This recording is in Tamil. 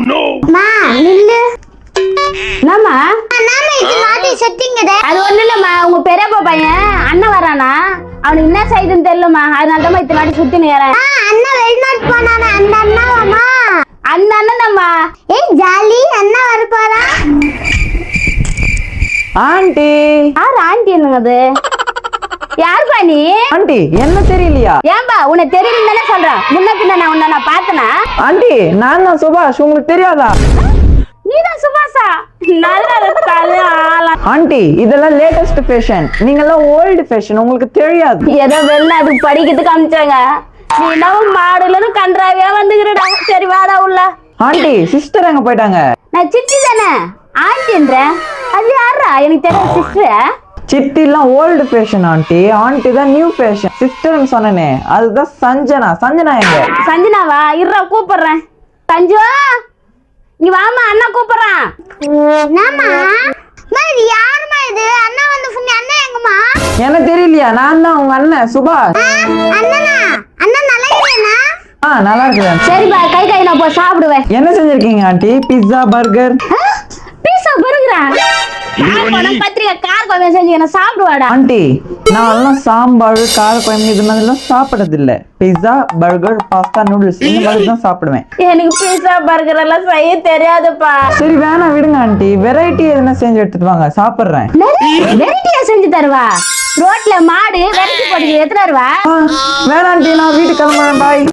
மா நில்லு. என்னம்மா இது மாத்தி செட்டிங்கடே. அது ஒண்ணு இல்லம்மா, உங்க பெரியப்பா பையன் அண்ணன் வரானா, அவனுக்கு என்ன செய்யுதுன்னு தெரியலம்மா, அதனால தான் இத்தனை வாட்டி சுத்தி நிக்கிறேன். அண்ணா வெளிநாட்டு போனானே அந்த அண்ணாவாமா? அந்த அண்ணன் தான்மா. ஏய் ஜாலி, அண்ணா வர போறா. ஆண்டி யாரு ஆண்டி? என்னங்க அது? யாருப்பா நீ? ஆண்டி என்ன தெரியலையா? ஏன்பா உனக்கு தெரியலன்னு தானே சொல்றேன். முன்ன பின்ன நான் உன்னை நான் பார்த்தனா? ஆண்டி நான் தான் சுபாஷ், உங்களுக்கு தெரியாதா? நீதான் சுபாஷா? நல்ல தலை ஆளா. ஆண்டி இதெல்லாம் லேட்டஸ்ட் ஃபேஷன், நீங்கெல்லாம் ஓல்டு ஃபேஷன், உங்களுக்கு தெரியாது. ஏதோ வெளிநாட்டுக்கு படிக்கிறதுக்கு அனுப்பிச்சாங்க, நீ என்ன மாடுலன்னு கன்றாவியா வந்துக்கிறடா. சரி வாடா உள்ள. ஆண்டி சிஸ்டர் எங்க போயிட்டாங்க? நான் சித்தி தானே ஆண்டின்ற. அது யாரா? எனக்கு தெரியாது சிஸ்டர். சித்தி எல்லாம் ஓல்டு ஃபேஷன் ஆண்டி, ஆண்டி தான் நியூ ஃபேஷன். சிஸ்டர்னு சொன்னனே அதுதான் சஞ்சனா. சஞ்சனா எங்க? சஞ்சனாவா? இருடா கூப்பிடுறேன். சஞ்சு நீ வாமா, அண்ணா கூப்பிடுறான். என்னம்மா? மா இது யாரும்மா இது? அண்ணா வந்து சொன்னி. அண்ணா எங்கம்மா? எனக்கு தெரியலையா? நான் தான் உங்க அண்ணன் சுபாஷ். அண்ணனா? அண்ணா நல்லா இருக்கேனா? நல்லா இருக்கிறேன். சரிப்பா, கை கை நான் போய் சாப்பிடுவேன். என்ன செஞ்சிருக்கீங்க ஆண்டி? பிஸா பர்கர் பீஸா பருகுறேன். பத்திரிக்கை கார குழம்பு செஞ்சு என்ன சாப்பிடுவாடா. ஆண்டி நான் எல்லாம் சாம்பார் கார குழம்பு இது மாதிரிலாம் சாப்பிடறது இல்ல. பிஸா பர்கர் பாஸ்தா நூடுல்ஸ் இந்த மாதிரி தான் சாப்பிடுவேன். எனக்கு பீஸா பர்கர் எல்லாம் செய்ய தெரியாதுப்பா. சரி வேணாம் விடுங்க ஆண்டி, வெரைட்டி எதுனா செஞ்சு எடுத்துட்டு வாங்க, சாப்பிடுறேன். வெரைட்டியா செஞ்சு தருவா? ரோட்ல மாடு வெரைட்டி போட்டு எத்தனை ரூபா? வேணாம் ஆண்டி, நான் வீட்டுக்கு கிளம்புறேன். பாய்.